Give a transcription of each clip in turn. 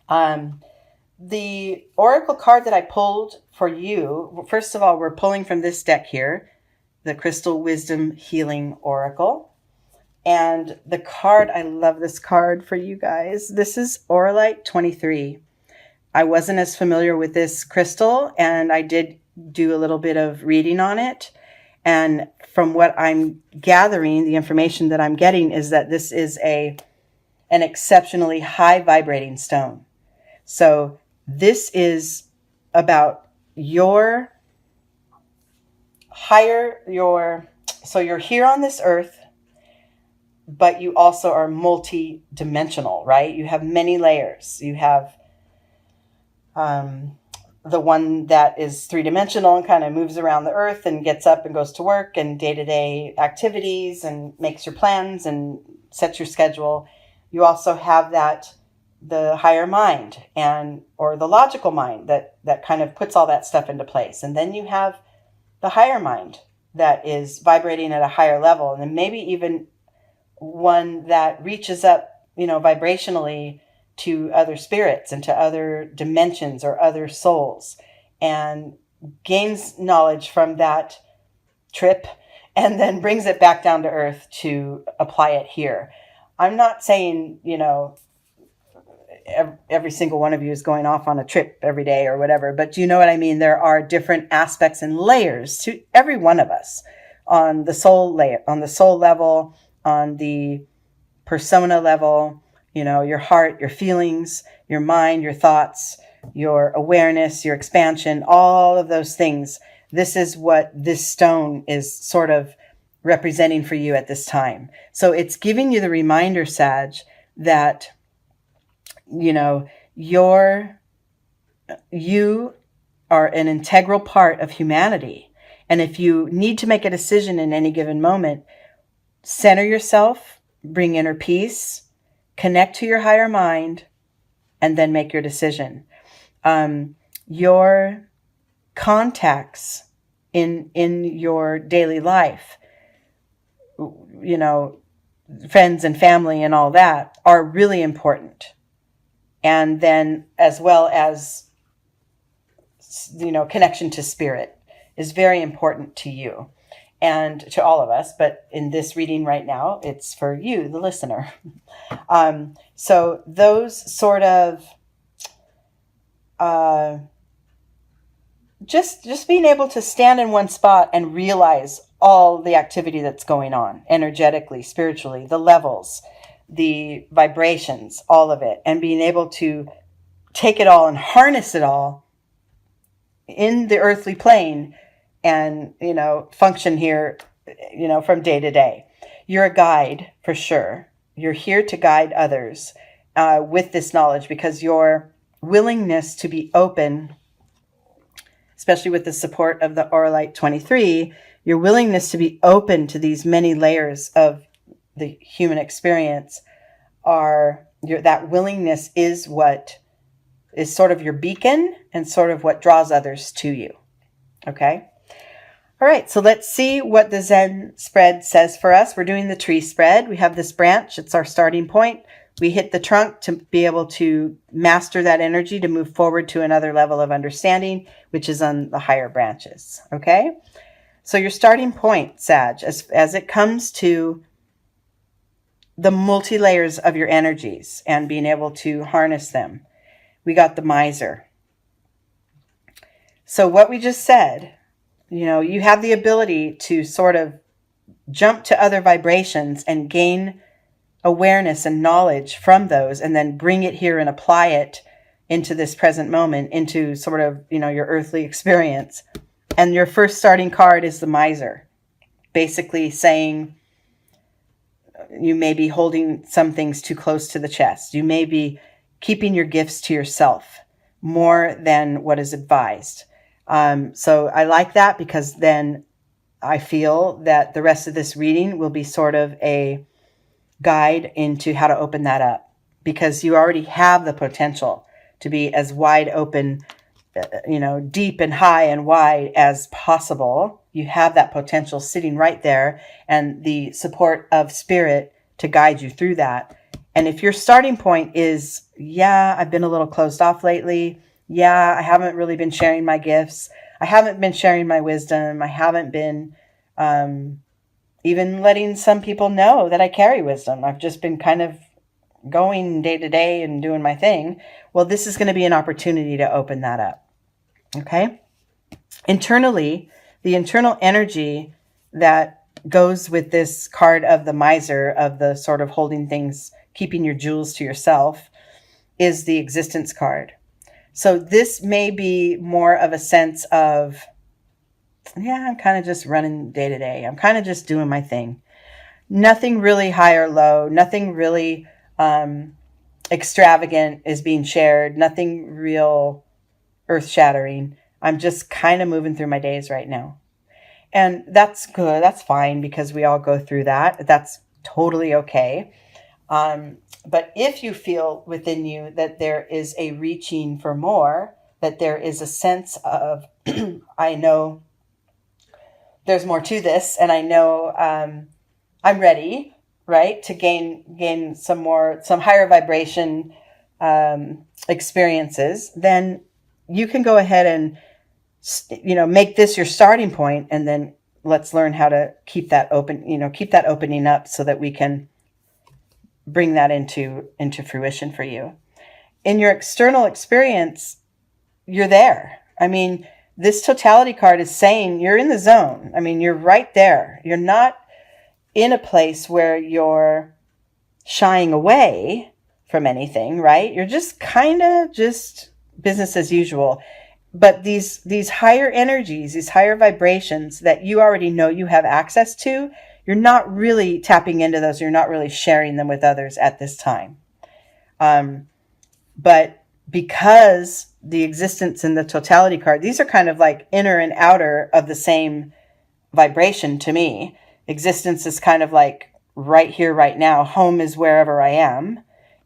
Um, the oracle card that I pulled for you, first of all, we're pulling from this deck here, the Crystal Wisdom Healing Oracle. And the card, I love this card for you guys. This is Auralite 23. I wasn't as familiar with this crystal, and I did do a little bit of reading on it. And from what I'm gathering, the information that I'm getting is that this is an exceptionally high vibrating stone. So this is about your so you're here on this earth, but you also are multi-dimensional, right? You have many layers. You have the one that is three-dimensional and kind of moves around the earth and gets up and goes to work and day-to-day activities and makes your plans and sets your schedule. You also have the higher mind or the logical mind that kind of puts all that stuff into place. And then you have the higher mind that is vibrating at a higher level, and then maybe even one that reaches up, vibrationally to other spirits and to other dimensions or other souls, and gains knowledge from that trip and then brings it back down to earth to apply it here. I'm not saying, every single one of you is going off on a trip every day or whatever, but you know what I mean? There are different aspects and layers to every one of us on the soul layer, on the soul level, on the persona level, your heart, your feelings, your mind, your thoughts, your awareness, your expansion, all of those things. This is what this stone is sort of representing for you at this time. So it's giving you the reminder, Sag, that, you are an integral part of humanity. And if you need to make a decision in any given moment, center yourself, bring inner peace, connect to your higher mind, and then make your decision. Your contacts in your daily life, friends and family and all that, are really important. And then as well as, connection to spirit is very important to you and to all of us. But in this reading right now, it's for you, the listener. So those sort of just being able to stand in one spot and realize all the activity that's going on energetically, spiritually, the levels, the vibrations, all of it, and being able to take it all and harness it all in the earthly plane and, function here, from day to day. You're a guide for sure. You're here to guide others with this knowledge, because your willingness to be open, especially with the support of the Auralite 23, your willingness to be open to these many layers of the human experience that willingness is what is sort of your beacon and sort of what draws others to you. Okay. All right. So let's see what the Zen spread says for us. We're doing the tree spread. We have this branch. It's our starting point. We hit the trunk to be able to master that energy to move forward to another level of understanding, which is on the higher branches. Okay. So your starting point, Sag, as it comes to the multi-layers of your energies and being able to harness them, we got the miser. So what we just said, you have the ability to sort of jump to other vibrations and gain awareness and knowledge from those, and then bring it here and apply it into this present moment, into sort of, your earthly experience. And your first starting card is the miser, basically saying you may be holding some things too close to the chest. You may be keeping your gifts to yourself more than what is advised. So I like that, because then I feel that the rest of this reading will be sort of a guide into how to open that up, because you already have the potential to be as wide open, deep and high and wide as possible. You have that potential sitting right there, and the support of spirit to guide you through that. And if your starting point is, yeah, I've been a little closed off lately. Yeah, I haven't really been sharing my gifts. I haven't been sharing my wisdom. I haven't been even letting some people know that I carry wisdom. I've just been kind of going day to day and doing my thing. Well, this is going to be an opportunity to open that up. Okay? Internally, the internal energy that goes with this card of the miser, of the sort of holding things, keeping your jewels to yourself, is the existence card. So this may be more of a sense of, yeah, I'm kind of just running day to day. I'm kind of just doing my thing. Nothing really high or low. Nothing really extravagant is being shared. Nothing real earth-shattering. I'm just kind of moving through my days right now. And that's good. That's fine, because we all go through that. That's totally okay. But if you feel within you that there is a reaching for more, that there is a sense of, I know there's more to this, and I know I'm ready, right, to gain some higher vibration experiences, then you can go ahead and make this your starting point, and then let's learn how to keep that open, keep that opening up so that we can bring that into fruition for you. In your external experience, you're there. I mean, this totality card is saying you're in the zone. I mean, you're right there. You're not in a place where you're shying away from anything, right? You're just kind of just business as usual. But these higher energies, these higher vibrations that you already know you have access to, you're not really tapping into those. You're not really sharing them with others at this time. But because the existence in the totality card, these are kind of like inner and outer of the same vibration to me. Existence is kind of like right here, right now. Home is wherever I am.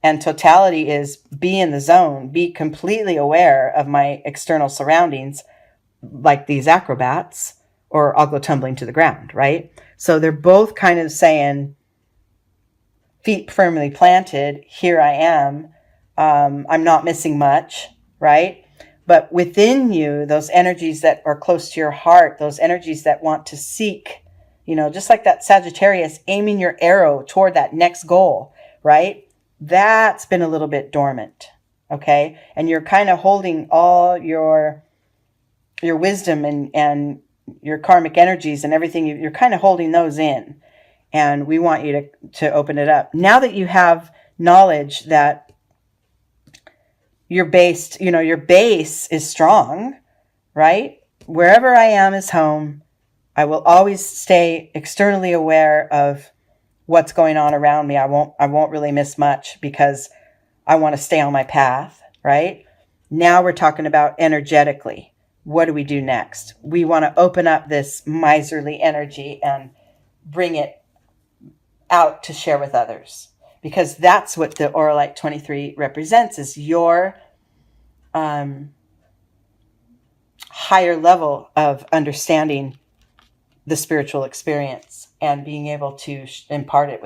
And totality is be in the zone, be completely aware of my external surroundings, like these acrobats, or I'll go tumbling to the ground, right? So they're both kind of saying, feet firmly planted, here I am. I'm not missing much, right? But within you, those energies that are close to your heart, those energies that want to seek, just like that Sagittarius aiming your arrow toward that next goal, right? That's been a little bit dormant, okay? And you're kind of holding all your wisdom and your karmic energies and everything. You're kind of holding those in. And we want you to open it up. Now that you have knowledge that your base is strong, right? Wherever I am is home. I will always stay externally aware of what's going on around me. I won't really miss much because I want to stay on my path, right? Now we're talking about energetically. What do we do next? We want to open up this miserly energy and bring it out to share with others, because that's what the Auralite 23 represents, is your higher level of understanding the spiritual experience and being able to impart it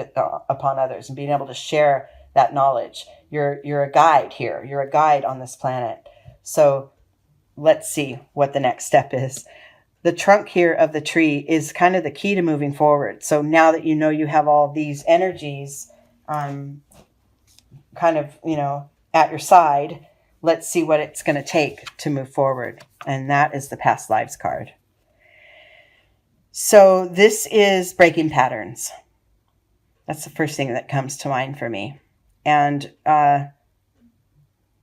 upon others and being able to share that knowledge. You're a guide here. You're a guide on this planet. So let's see what the next step is. The trunk here of the tree is kind of the key to moving forward. So now that you know you have all these energies kind of, at your side, let's see what it's going to take to move forward. And that is the past lives card. So this is breaking patterns. That's the first thing that comes to mind for me. And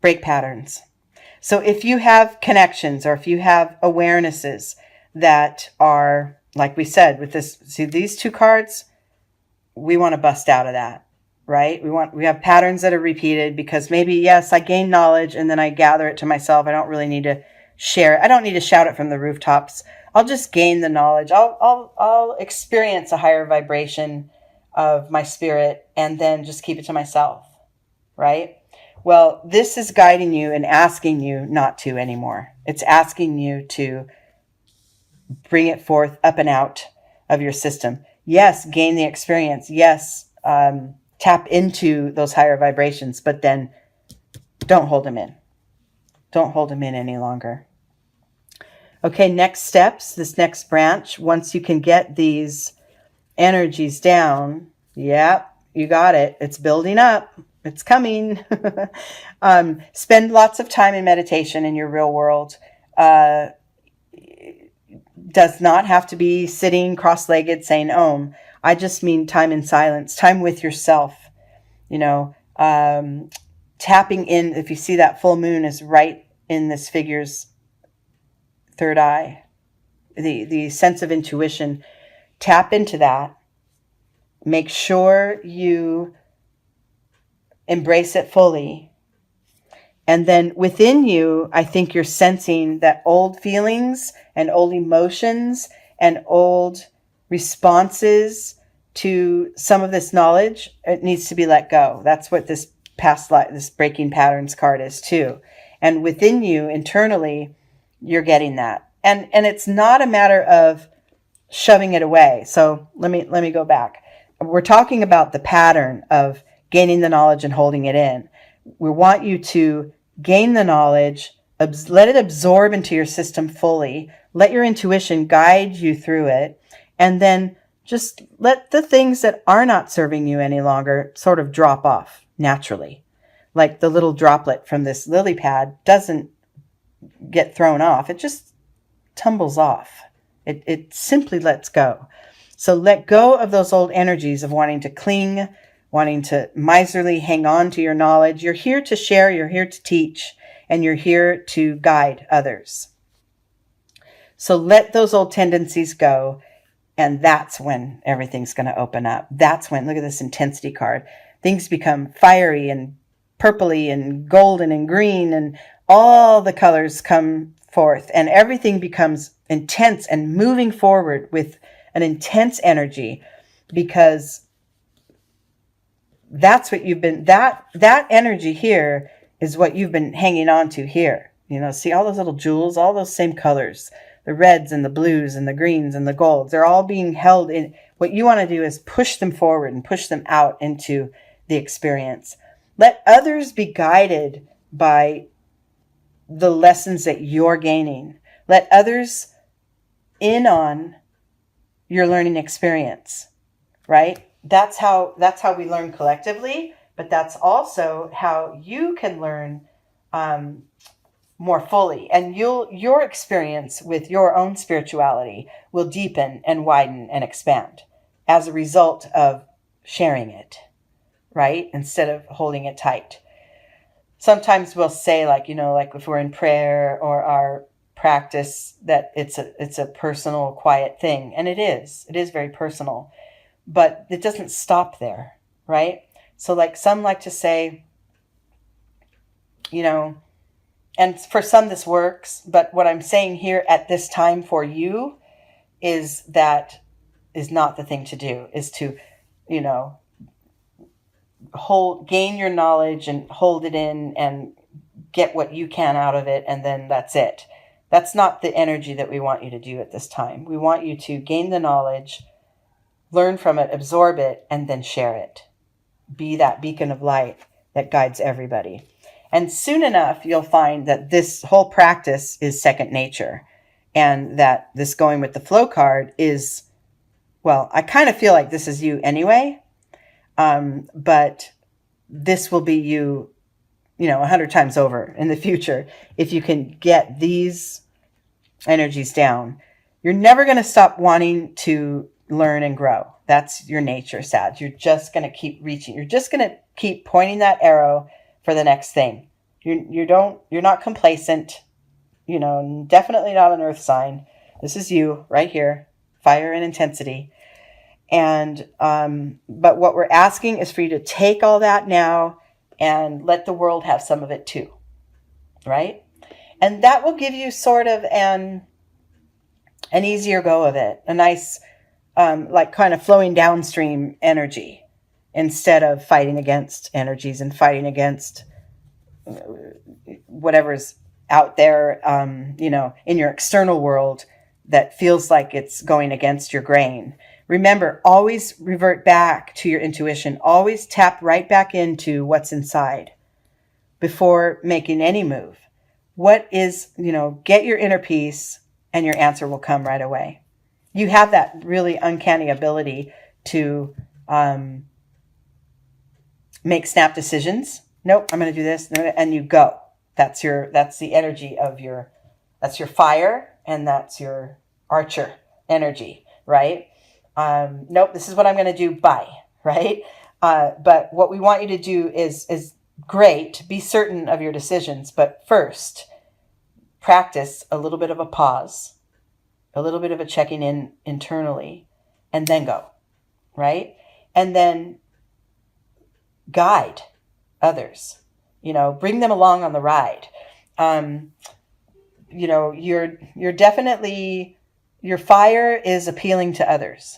break patterns. So if you have connections or if you have awarenesses that are, like we said, with these two cards, we want to bust out of that, right? We have patterns that are repeated because maybe, yes, I gain knowledge and then I gather it to myself. I don't really need to share it. I don't need to shout it from the rooftops. I'll just gain the knowledge. I'll experience a higher vibration of my spirit and then just keep it to myself, right? Well, this is guiding you and asking you not to anymore. It's asking you to bring it forth up and out of your system. Yes, gain the experience. Yes, tap into those higher vibrations, but then don't hold them in. Don't hold them in any longer. Okay, next steps, this next branch, once you can get these energies down, yep, you got it. It's building up. It's coming. Spend lots of time in meditation in your real world. Does not have to be sitting cross-legged saying Om. I just mean time in silence, time with yourself. Tapping in, if you see that full moon is right in this figure's third eye, the sense of intuition, tap into that. Make sure you embrace it fully. And then within you, I think you're sensing that old feelings and old emotions and old responses to some of this knowledge, it needs to be let go. That's what this past life, this breaking patterns card is too. And within you, internally, you're getting that. And it's not a matter of shoving it away. So let me go back. We're talking about the pattern of gaining the knowledge and holding it in. We want you to gain the knowledge, let it absorb into your system fully, let your intuition guide you through it, and then just let the things that are not serving you any longer sort of drop off naturally. Like the little droplet from this lily pad doesn't get thrown off. It just tumbles off. It simply lets go. So let go of those old energies of wanting to cling, wanting to miserly hang on to your knowledge. You're here to share, you're here to teach, and you're here to guide others. So let those old tendencies go, and that's when everything's going to open up. That's when, look at this intensity card, things become fiery and purpley and golden and green, and all the colors come forth, and everything becomes intense and moving forward with an intense energy, because that's what you've been, that energy here is what you've been hanging on to here. See all those little jewels, all those same colors, the reds and the blues and the greens and the golds, they're all being held in. What you want to do is push them forward and push them out into the experience. Let others be guided by the lessons that you're gaining. Let others in on your learning experience, right? That's how we learn collectively, but that's also how you can learn more fully. And your experience with your own spirituality will deepen and widen and expand as a result of sharing it, right? Instead of holding it tight. Sometimes we'll say, like if we're in prayer or our practice, that it's a personal, quiet thing. And it is very personal, but it doesn't stop there, right? So like some like to say, and for some this works, but what I'm saying here at this time for you is that is not the thing to do, is to, gain your knowledge and hold it in and get what you can out of it, and then that's it. That's not the energy that we want you to do at this time. We want you to gain the knowledge, learn from it, absorb it, and then share it. Be that beacon of light that guides everybody. And soon enough, you'll find that this whole practice is second nature, and that this going with the flow card is, well, I kind of feel like this is you anyway, but this will be you, 100 times over in the future. If you can get these energies down, you're never going to stop wanting to learn and grow. That's your nature, Sag. You're just going to keep reaching. You're just going to keep pointing that arrow for the next thing. You're not complacent, definitely not an earth sign. This is you right here, fire and intensity. And, but what we're asking is for you to take all that now and let the world have some of it too, right? And that will give you sort of an easier go of it, a nice, like kind of flowing downstream energy, instead of fighting against energies and fighting against whatever's out there, in your external world that feels like it's going against your grain. Remember, always revert back to your intuition. Always tap right back into what's inside before making any move. What is, get your inner peace and your answer will come right away. You have that really uncanny ability to make snap decisions. Nope, I'm going to do this, and you go. That's the energy of that's your fire, and that's your archer energy, right? Nope, this is what I'm going to do. Bye, right? But what we want you to do is great. Be certain of your decisions, but first, practice a little bit of a pause, a little bit of a checking in internally, and then go, right? And then guide others, bring them along on the ride. You're definitely, your fire is appealing to others.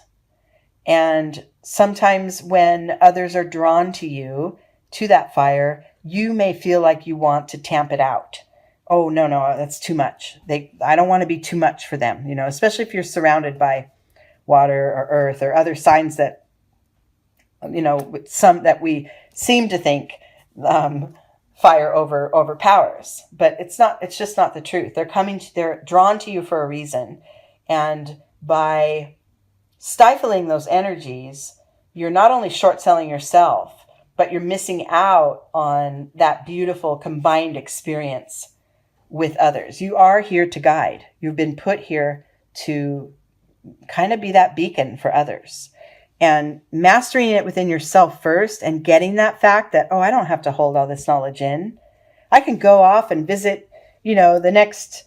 And sometimes when others are drawn to you, to that fire, you may feel like you want to tamp it out. Oh, no, that's too much. I don't want to be too much for them, especially if you're surrounded by water or earth or other signs that, some that we seem to think fire overpowers, but it's just not the truth. They're drawn to you for a reason. And by stifling those energies, you're not only short selling yourself, but you're missing out on that beautiful combined experience with others. You are here to guide. You've been put here to kind of be that beacon for others. And mastering it within yourself first and getting that fact that, I don't have to hold all this knowledge in. I can go off and visit, the next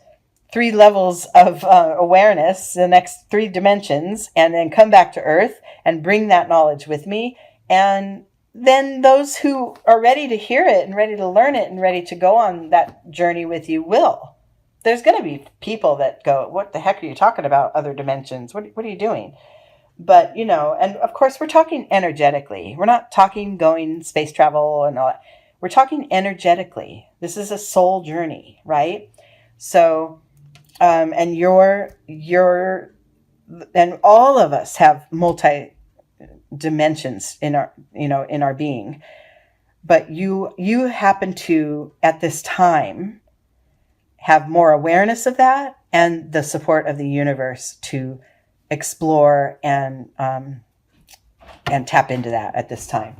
3 levels of awareness, the next 3 dimensions, and then come back to Earth and bring that knowledge with me. And then those who are ready to hear it and ready to learn it and ready to go on that journey with you will. There's going to be people that go, what the heck are you talking about? Other dimensions? What are you doing? But, and of course we're talking energetically. We're not talking going space travel and all that. We're talking energetically. This is a soul journey, right? So, and and all of us have multi dimensions in our, in our being, but you happen to, at this time, have more awareness of that and the support of the universe to explore and tap into that at this time.